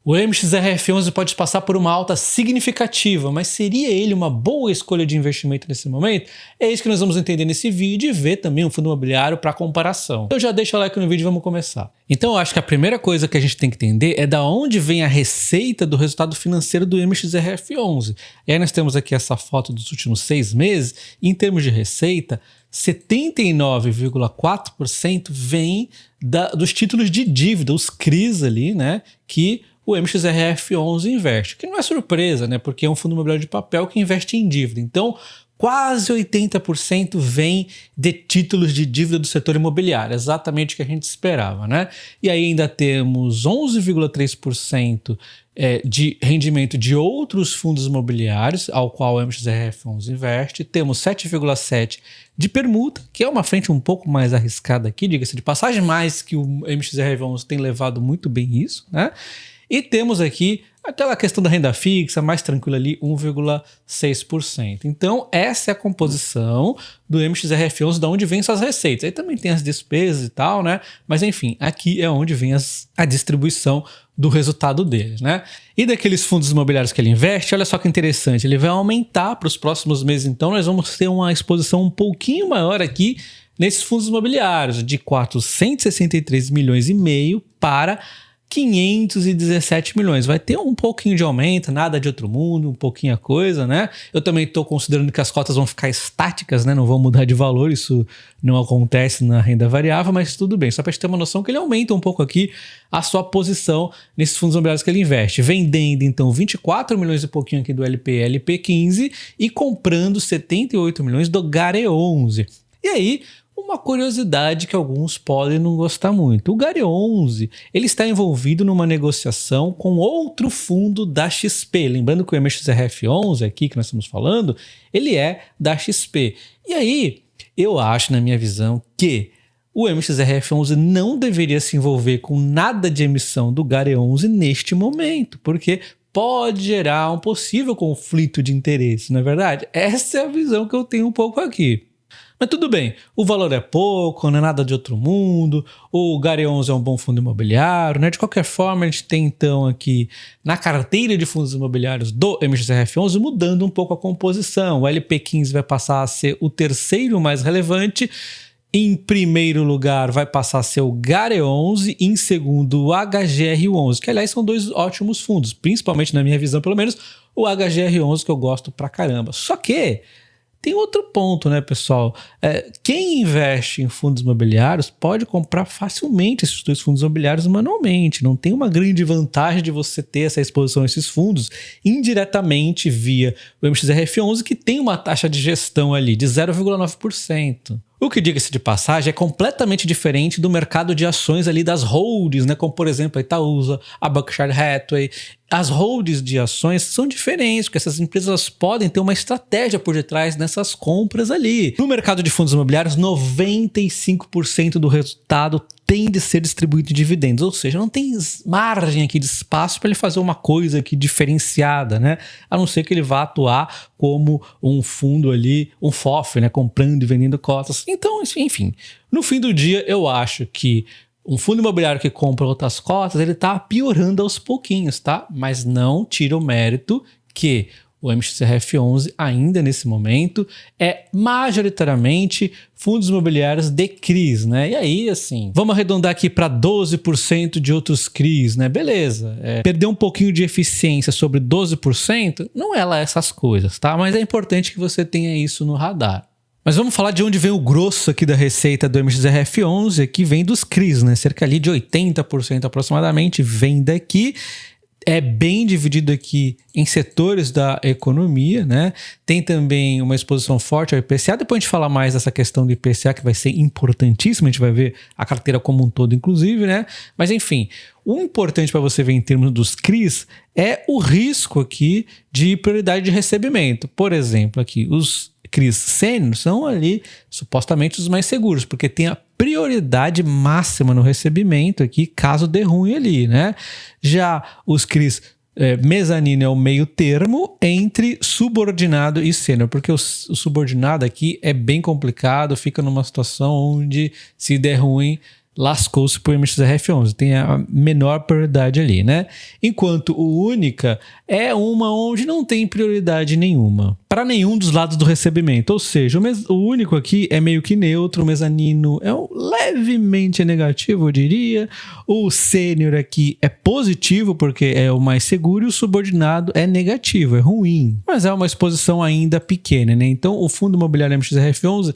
O MXRF11 pode passar por uma alta significativa, mas seria ele uma boa escolha de investimento nesse momento? É isso que nós vamos entender nesse vídeo e ver também um fundo imobiliário para comparação. Então já deixa o like no vídeo e vamos começar. Então eu acho que a primeira coisa que a gente tem que entender é da onde vem a receita do resultado financeiro do MXRF11. E aí nós temos aqui essa foto dos últimos 6 meses, e em termos de receita, 79,4% vem dos títulos de dívida, os CRIs ali, né, que o MXRF11 investe, que não é surpresa, né, porque é um fundo imobiliário de papel que investe em dívida. Então, quase 80% vem de títulos de dívida do setor imobiliário, exatamente o que a gente esperava, né? E aí ainda temos 11,3% de rendimento de outros fundos imobiliários, ao qual o MXRF11 investe. Temos 7,7% de permuta, que é uma frente um pouco mais arriscada aqui, diga-se de passagem, mas que o MXRF11 tem levado muito bem isso, né? E temos aqui aquela questão da renda fixa, mais tranquila ali, 1,6%. Então, essa é a composição do MXRF11, de onde vem suas receitas. Aí também tem as despesas e tal, né? Mas enfim, aqui é onde vem a distribuição do resultado dele, né? E daqueles fundos imobiliários que ele investe, olha só que interessante, ele vai aumentar para os próximos meses, então nós vamos ter uma exposição um pouquinho maior aqui nesses fundos imobiliários, de 463 milhões e meio para 517 milhões. Vai ter um pouquinho de aumento, nada de outro mundo, um pouquinho a coisa, né? Eu também estou considerando que as cotas vão ficar estáticas, né? Não vão mudar de valor, isso não acontece na renda variável, mas tudo bem. Só para a gente ter uma noção que ele aumenta um pouco aqui a sua posição nesses fundos imobiliários que ele investe. Vendendo, então, 24 milhões e pouquinho aqui do LP-LP15 e comprando 78 milhões do GARE11. E aí, uma curiosidade que alguns podem não gostar muito. O GARE11, ele está envolvido numa negociação com outro fundo da XP. Lembrando que o MXRF11 aqui que nós estamos falando, ele é da XP. E aí, eu acho, na minha visão, que o MXRF11 não deveria se envolver com nada de emissão do GARE11 neste momento, porque pode gerar um possível conflito de interesse, não é verdade? Essa é a visão que eu tenho um pouco aqui. Mas tudo bem, o valor é pouco, não é nada de outro mundo, o GARE11 é um bom fundo imobiliário, né? De qualquer forma, a gente tem então aqui na carteira de fundos imobiliários do MXRF11 mudando um pouco a composição. O LP15 vai passar a ser o terceiro mais relevante, em primeiro lugar vai passar a ser o GARE11 e em segundo o HGR11, que aliás são dois ótimos fundos, principalmente na minha visão pelo menos, o HGR11 que eu gosto pra caramba. Só que tem outro ponto, né, pessoal? Quem investe em fundos imobiliários pode comprar facilmente esses dois fundos imobiliários manualmente. Não tem uma grande vantagem de você ter essa exposição a esses fundos indiretamente via o MXRF11, que tem uma taxa de gestão ali de 0,9%. O que, diga-se de passagem, é completamente diferente do mercado de ações ali das holdings, né? Como, por exemplo, a Itaúsa, a Berkshire Hathaway. As holdings de ações são diferentes, porque essas empresas podem ter uma estratégia por detrás nessas compras ali. No mercado de fundos imobiliários, 95% do resultado tem de ser distribuído em dividendos, ou seja, não tem margem aqui de espaço para ele fazer uma coisa aqui diferenciada, né? A não ser que ele vá atuar como um fundo ali, um FOF, né? Comprando e vendendo cotas. Então, enfim, no fim do dia, eu acho que um fundo imobiliário que compra outras cotas, ele está piorando aos pouquinhos, tá? Mas não tira o mérito que o MXRF11 ainda nesse momento é majoritariamente fundos imobiliários de CRIs, né? E aí, assim, vamos arredondar aqui para 12% de outros CRIs, né? Beleza, perder um pouquinho de eficiência sobre 12% não é lá essas coisas, tá? Mas é importante que você tenha isso no radar. Mas vamos falar de onde vem o grosso aqui da receita do MXRF11, que vem dos CRIs, né? Cerca ali de 80% aproximadamente vem daqui. É bem dividido aqui em setores da economia, né? Tem também uma exposição forte ao IPCA. Depois a gente fala mais dessa questão do IPCA, que vai ser importantíssima. A gente vai ver a carteira como um todo, inclusive, né? Mas enfim, o importante para você ver em termos dos CRIs é o risco aqui de prioridade de recebimento. Por exemplo, aqui, os CRIs sênior são ali supostamente os mais seguros, porque tem a prioridade máxima no recebimento aqui, caso dê ruim ali, né? Já os CRIs mezanino é o meio termo entre subordinado e sênior, porque o subordinado aqui é bem complicado, fica numa situação onde se der ruim, lascou-se pro MXRF11, tem a menor prioridade ali, né? Enquanto o Única é uma onde não tem prioridade nenhuma para nenhum dos lados do recebimento, ou seja, o Único aqui é meio que neutro, o mezanino é levemente negativo, eu diria, o sênior aqui é positivo porque é o mais seguro e o subordinado é negativo, é ruim, mas é uma exposição ainda pequena, né? Então o fundo imobiliário MXRF11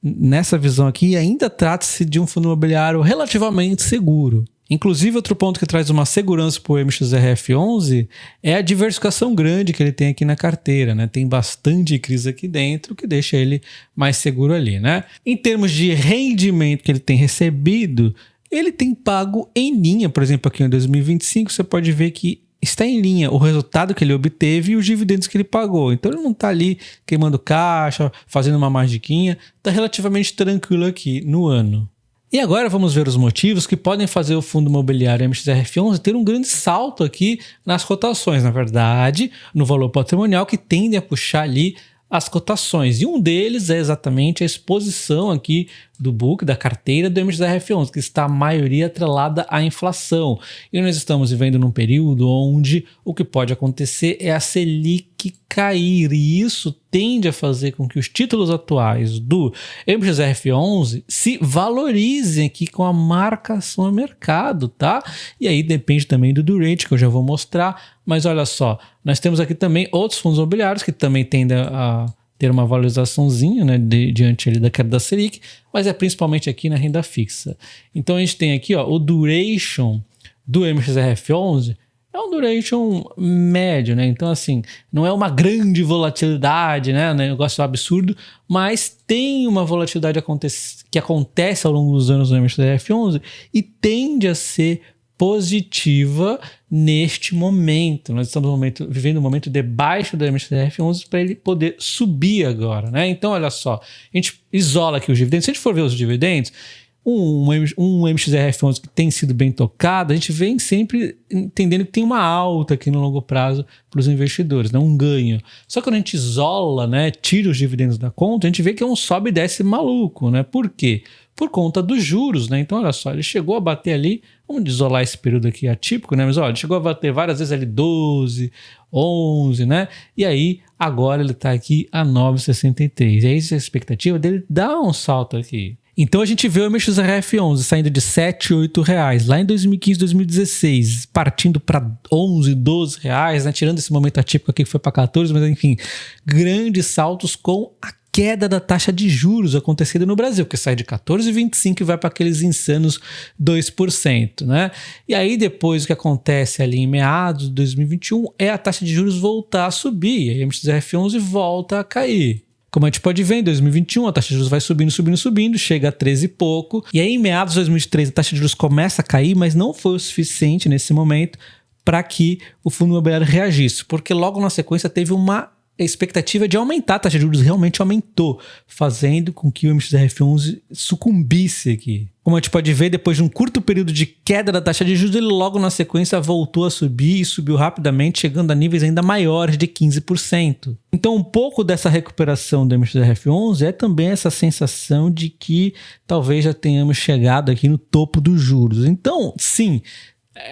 nessa visão aqui, ainda trata-se de um fundo imobiliário relativamente seguro. Inclusive, outro ponto que traz uma segurança para o MXRF11 é a diversificação grande que ele tem aqui na carteira, né? Tem bastante crise aqui dentro, que deixa ele mais seguro ali, né? Em termos de rendimento que ele tem recebido, ele tem pago em linha. Por exemplo, aqui em 2025, você pode ver que está em linha o resultado que ele obteve e os dividendos que ele pagou. Então ele não está ali queimando caixa, fazendo uma magiquinha, está relativamente tranquilo aqui no ano. E agora vamos ver os motivos que podem fazer o fundo imobiliário MXRF11 ter um grande salto aqui nas cotações, na verdade, no valor patrimonial, que tende a puxar ali as cotações. E um deles é exatamente a exposição aqui do book, da carteira do MXRF11, que está a maioria atrelada à inflação. E nós estamos vivendo num período onde o que pode acontecer é a Selic cair, e isso tende a fazer com que os títulos atuais do MXRF11 se valorizem aqui com a marcação a mercado, tá? E aí depende também do durante, que eu já vou mostrar, mas olha só, nós temos aqui também outros fundos imobiliários que também tendem a ter uma valorizaçãozinha, né, diante ali da queda da Selic, mas é principalmente aqui na renda fixa. Então a gente tem aqui, ó, o duration do MXRF11 é um duration médio, né? Então assim, não é uma grande volatilidade, né, um negócio absurdo, mas tem uma volatilidade que acontece ao longo dos anos no MXRF11 e tende a ser positiva neste momento. Nós estamos vivendo um momento debaixo do MXRF11 para ele poder subir agora, né? Então, olha só, a gente isola aqui os dividendos. Se a gente for ver os dividendos, um MXRF11 que tem sido bem tocado, a gente vem sempre entendendo que tem uma alta aqui no longo prazo para os investidores, né? Um ganho. Só que quando a gente isola, né, tira os dividendos da conta, a gente vê que é um sobe e desce maluco, né? Por quê? Por conta dos juros, né? Então, olha só, ele chegou a bater ali, vamos isolar esse período aqui atípico, né? Mas olha, ele chegou a bater várias vezes ali 12, 11, né? E aí, agora ele está aqui a 9,63. E aí, a expectativa dele dá um salto aqui. Então a gente vê o MXRF11 saindo de 7, 8 reais lá em 2015, 2016, partindo para 11, 12 reais, né? Tirando esse momento atípico aqui que foi para 14, mas enfim, grandes saltos com a queda da taxa de juros acontecendo no Brasil, que sai de 14,25 e vai para aqueles insanos 2%, né? E aí depois o que acontece ali em meados de 2021 é a taxa de juros voltar a subir, e a MXRF11 volta a cair. Como a gente pode ver, em 2021 a taxa de juros vai subindo, chega a 13 e pouco, e aí em meados de 2023 a taxa de juros começa a cair, mas não foi o suficiente nesse momento para que o fundo imobiliário reagisse, porque logo na sequência teve uma expectativa de aumentar a taxa de juros, realmente aumentou, fazendo com que o MXRF11 sucumbisse aqui. Como a gente pode ver, depois de um curto período de queda da taxa de juros, ele logo na sequência voltou a subir e subiu rapidamente, chegando a níveis ainda maiores de 15%. Então um pouco dessa recuperação do MXRF11 é também essa sensação de que talvez já tenhamos chegado aqui no topo dos juros. Então, sim,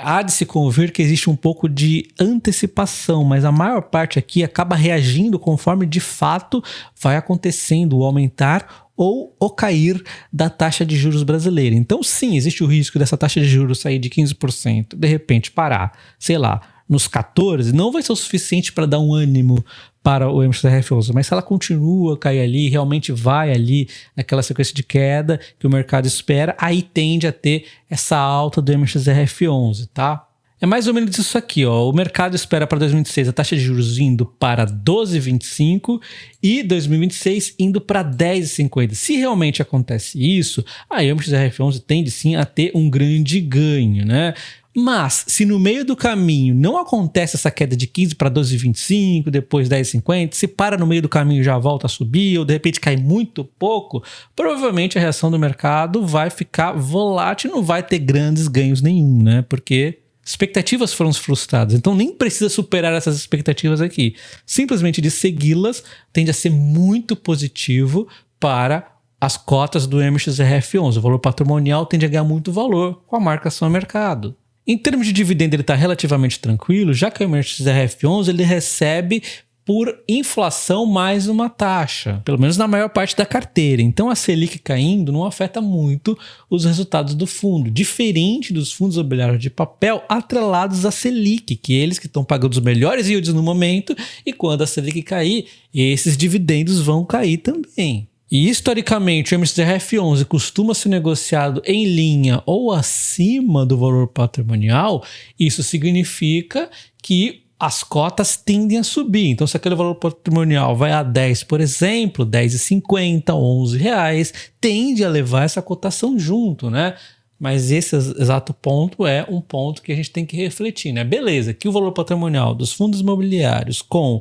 há de se convir que existe um pouco de antecipação, mas a maior parte aqui acaba reagindo conforme de fato vai acontecendo o aumentar ou o cair da taxa de juros brasileira. Então sim, existe o risco dessa taxa de juros sair de 15%, de repente parar, sei lá, nos 14%, não vai ser o suficiente para dar um ânimo para o MXRF11, mas se ela continua a cair ali, realmente vai ali naquela sequência de queda que o mercado espera, aí tende a ter essa alta do MXRF11, tá? É mais ou menos isso aqui, ó. O mercado espera para 2026 a taxa de juros indo para 12,25 e 2026 indo para 10,50. Se realmente acontece isso, aí o MXRF11 tende sim a ter um grande ganho, né? Mas, se no meio do caminho não acontece essa queda de 15 para 12,25, depois 10,50, se para no meio do caminho e já volta a subir, ou de repente cai muito pouco, provavelmente a reação do mercado vai ficar volátil e não vai ter grandes ganhos nenhum, né? Porque expectativas foram frustradas, então nem precisa superar essas expectativas aqui. Simplesmente de segui-las tende a ser muito positivo para as cotas do MXRF11. O valor patrimonial tende a ganhar muito valor com a marcação a mercado. Em termos de dividendo, ele está relativamente tranquilo, já que o MXRF11 ele recebe por inflação mais uma taxa, pelo menos na maior parte da carteira. Então a Selic caindo não afeta muito os resultados do fundo, diferente dos fundos imobiliários de papel atrelados à Selic, que eles que estão pagando os melhores yields no momento, e quando a Selic cair, esses dividendos vão cair também. E historicamente o MXRF11 costuma ser negociado em linha ou acima do valor patrimonial. Isso significa que as cotas tendem a subir. Então, se aquele valor patrimonial vai a 10, por exemplo, R$10,50, R$11, tende a levar essa cotação junto, né? Mas esse exato ponto é um ponto que a gente tem que refletir, né? Beleza, que o valor patrimonial dos fundos imobiliários com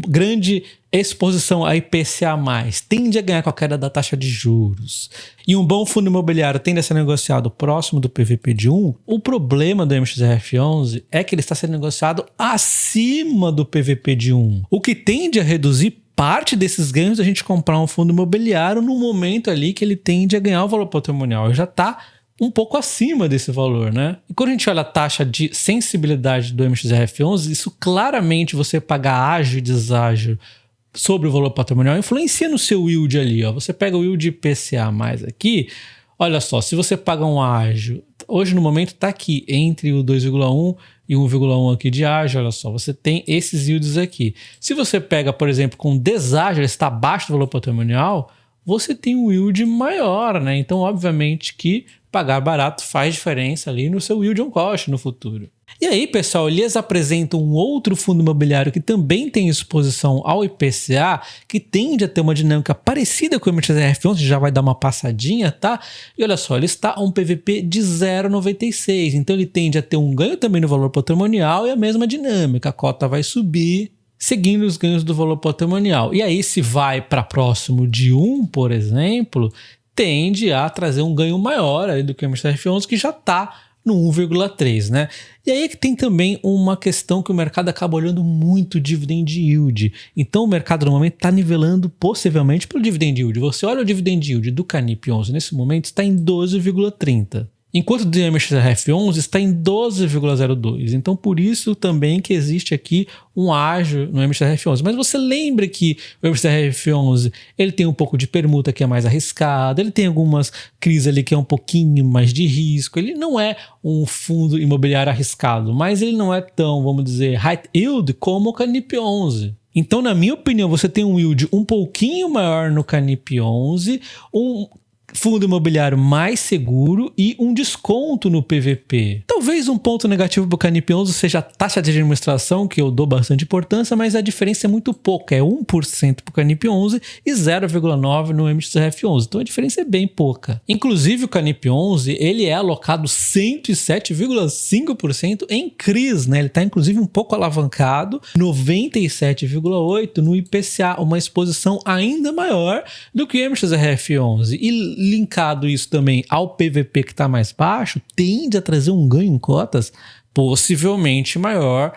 grande exposição a IPCA+, tende a ganhar com a queda da taxa de juros, e um bom fundo imobiliário tende a ser negociado próximo do PVP de 1, o problema do MXRF11 é que ele está sendo negociado acima do PVP de 1, o que tende a reduzir parte desses ganhos da gente comprar um fundo imobiliário no momento ali que ele tende a ganhar o valor patrimonial. Ele já está um pouco acima desse valor, né? E quando a gente olha a taxa de sensibilidade do MXRF11, isso claramente você pagar ágio e deságio sobre o valor patrimonial influencia no seu yield ali, ó. Você pega o yield IPCA mais aqui, olha só, se você paga um ágio, hoje no momento está aqui entre o 2,1 e 1,1 aqui de ágio, olha só, você tem esses yields aqui. Se você pega, por exemplo, com deságio, ele está abaixo do valor patrimonial, você tem um yield maior, né? Então, obviamente que pagar barato faz diferença ali no seu yield on cost no futuro. E aí, pessoal, eles apresentam um outro fundo imobiliário que também tem exposição ao IPCA, que tende a ter uma dinâmica parecida com o MXRF11, já vai dar uma passadinha, tá? E olha só, ele está a um PVP de 0,96, então ele tende a ter um ganho também no valor patrimonial e a mesma dinâmica, a cota vai subir, seguindo os ganhos do valor patrimonial. E aí, se vai para próximo de 1, por exemplo, tende a trazer um ganho maior ali do que o MXRF11, que já está no 1,3, né? E aí é que tem também uma questão que o mercado acaba olhando muito dividend yield. Então o mercado no momento está nivelando possivelmente pelo dividend yield. Você olha o dividend yield do Canip11 nesse momento está em 12,30. Enquanto o do MXRF11 está em 12,02. Então, por isso também que existe aqui um ágio no MXRF11. Mas você lembra que o MXRF11 ele tem um pouco de permuta que é mais arriscado, ele tem algumas crises ali que é um pouquinho mais de risco. Ele não é um fundo imobiliário arriscado, mas ele não é tão, vamos dizer, high yield como o Canip11. Então, na minha opinião, você tem um yield um pouquinho maior no Canip11, um fundo imobiliário mais seguro e um desconto no PVP. Talvez um ponto negativo para o Canip11 seja a taxa de administração, que eu dou bastante importância, mas a diferença é muito pouca, é 1% para o Canip11 e 0,9% no MXRF11, então a diferença é bem pouca. Inclusive o Canip11, ele é alocado 107,5% em CRIs, né? Ele está inclusive um pouco alavancado, 97,8% no IPCA, uma exposição ainda maior do que o MXRF11, e linkado isso também ao PVP que está mais baixo, tende a trazer um ganho em cotas possivelmente maior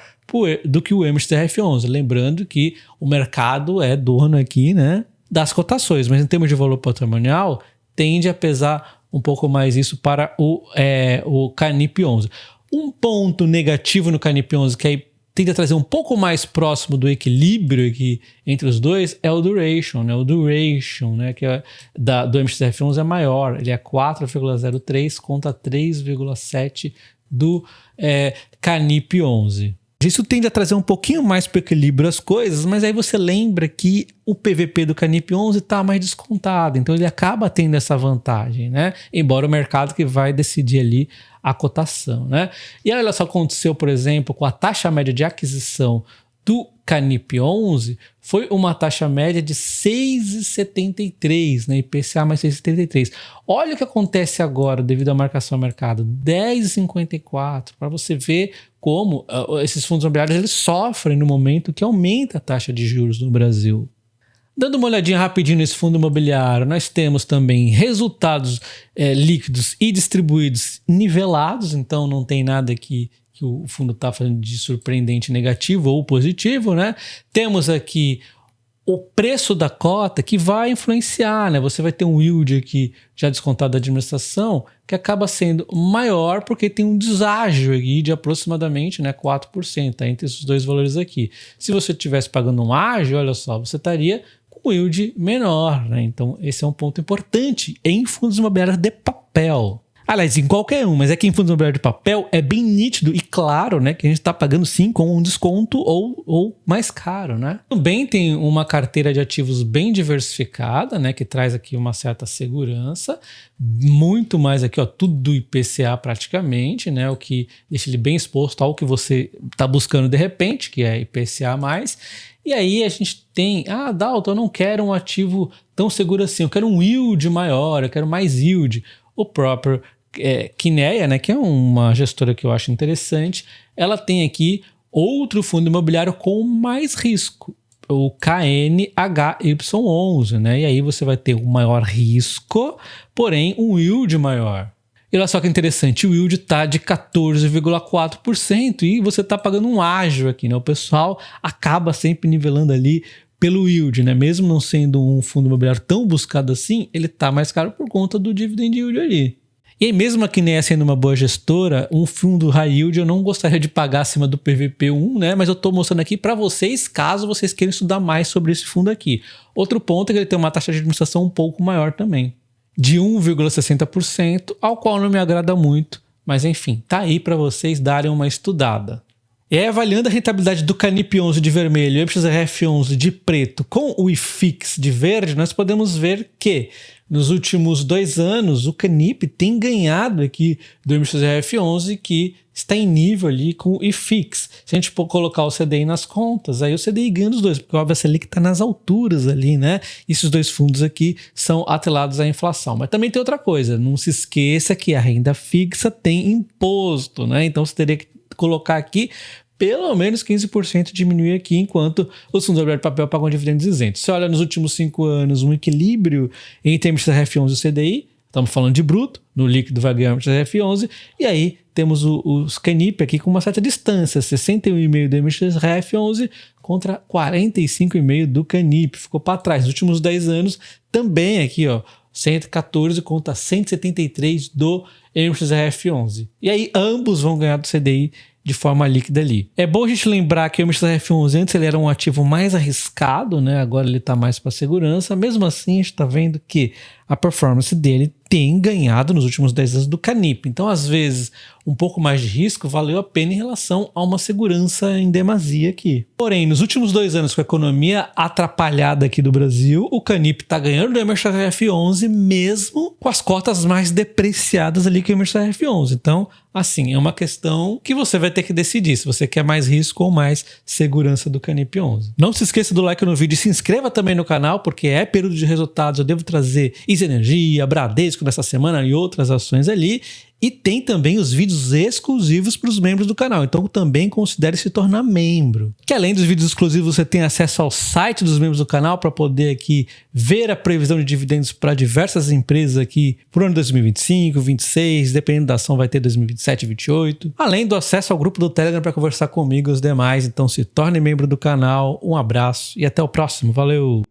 do que o MXRF11. Lembrando que o mercado é dono aqui, né, das cotações, mas em termos de valor patrimonial, tende a pesar um pouco mais isso para o Canip11. Um ponto negativo no Canip11 que aí tende a trazer um pouco mais próximo do equilíbrio aqui entre os dois é o duration, né? O duration, né, que é do MXRF11 é maior, ele é 4,03 contra 3,7 do Canip11. Isso tende a trazer um pouquinho mais para o equilíbrio as coisas, mas aí você lembra que o PVP do Canip11 está mais descontado, então ele acaba tendo essa vantagem, né? Embora o mercado que vai decidir ali a cotação, né? E olha só o que aconteceu, por exemplo, com a taxa média de aquisição do Canip11, foi uma taxa média de 6,73, né? IPCA mais 6,73. Olha o que acontece agora devido à marcação ao mercado, 10,54, para você ver como esses fundos imobiliários eles sofrem no momento que aumenta a taxa de juros no Brasil. Dando uma olhadinha rapidinho nesse fundo imobiliário, nós temos também resultados líquidos e distribuídos nivelados, então não tem nada que o fundo está fazendo de surpreendente negativo ou positivo, né? Temos aqui o preço da cota que vai influenciar, né? Você vai ter um yield aqui já descontado da administração que acaba sendo maior porque tem um deságio aqui de aproximadamente, né, 4% entre esses dois valores aqui. Se você estivesse pagando um ágio, olha só, você estaria com um yield menor, né? Então esse é um ponto importante em fundos imobiliários de papel. Aliás, em qualquer um, mas aqui em fundos imobiliários de papel é bem nítido e claro, né, que a gente está pagando sim com um desconto ou mais caro, né? Também tem uma carteira de ativos bem diversificada, né, que traz aqui uma certa segurança, muito mais aqui, ó, tudo do IPCA praticamente, né, o que deixa ele bem exposto ao que você está buscando de repente, que é IPCA+. E aí a gente tem, Dalton, eu não quero um ativo tão seguro assim, eu quero um yield maior, eu quero mais yield. O próprio Kinea, né, que é uma gestora que eu acho interessante, ela tem aqui outro fundo imobiliário com mais risco, o KNHY11, né? E aí você vai ter um maior risco, porém um yield maior. E olha só que interessante, o yield está de 14,4% e você está pagando um ágio aqui, né? O pessoal acaba sempre nivelando ali pelo yield, né? Mesmo não sendo um fundo imobiliário tão buscado assim, ele está mais caro por conta do dividend yield ali. E aí, mesmo a Kinea sendo uma boa gestora, um fundo high yield eu não gostaria de pagar acima do PVP1, né? Mas eu estou mostrando aqui para vocês, caso vocês queiram estudar mais sobre esse fundo aqui. Outro ponto é que ele tem uma taxa de administração um pouco maior também, de 1,60%, ao qual não me agrada muito, mas enfim, tá aí para vocês darem uma estudada. E aí, avaliando a rentabilidade do Canip 11 de vermelho e o MXRF 11 de preto com o IFIX de verde, nós podemos ver que nos últimos 2 anos o Canip tem ganhado aqui do MXRF 11, que está em nível ali com o IFIX. Se a gente for colocar o CDI nas contas, aí o CDI ganha dos dois, porque óbvio a Selic está nas alturas ali, né? E esses dois fundos aqui são atrelados à inflação. Mas também tem outra coisa, não se esqueça que a renda fixa tem imposto, né? Então você teria que colocar aqui pelo menos 15% diminuir aqui, enquanto os fundos imobiliários de papel pagam dividendos isentos. Você olha nos últimos 5 anos um equilíbrio entre MXRF11 e o CDI, estamos falando de bruto, no líquido vai ganhar o MXRF11, e aí temos os Canip aqui com uma certa distância, 61,5% do MXRF11 contra 45,5% do Canip, ficou para trás. Nos últimos 10 anos também aqui, ó, 114 contra 173 do MXRF11. E aí ambos vão ganhar do CDI de forma líquida ali. É bom a gente lembrar que o MXRF11 antes ele era um ativo mais arriscado, né? Agora ele está mais para segurança. Mesmo assim, a gente está vendo que a performance dele tem ganhado nos últimos 10 anos do Canip. Então, às vezes, um pouco mais de risco valeu a pena em relação a uma segurança em demasia aqui. Porém, nos últimos 2 anos, com a economia atrapalhada aqui do Brasil, o Canip está ganhando do MXRF11 mesmo com as cotas mais depreciadas ali que o MXRF11. Então, assim, é uma questão que você vai ter que decidir se você quer mais risco ou mais segurança do Canip 11. Não se esqueça do like no vídeo e se inscreva também no canal, porque é período de resultados, eu devo trazer Easy Energia, Bradesco nessa semana e outras ações ali. E tem também os vídeos exclusivos para os membros do canal, então também considere se tornar membro. Que além dos vídeos exclusivos, você tem acesso ao site dos membros do canal para poder aqui ver a previsão de dividendos para diversas empresas aqui por ano 2025, 2026, dependendo da ação vai ter 2027, 2028. Além do acesso ao grupo do Telegram para conversar comigo e os demais, então se torne membro do canal. Um abraço e até o próximo. Valeu!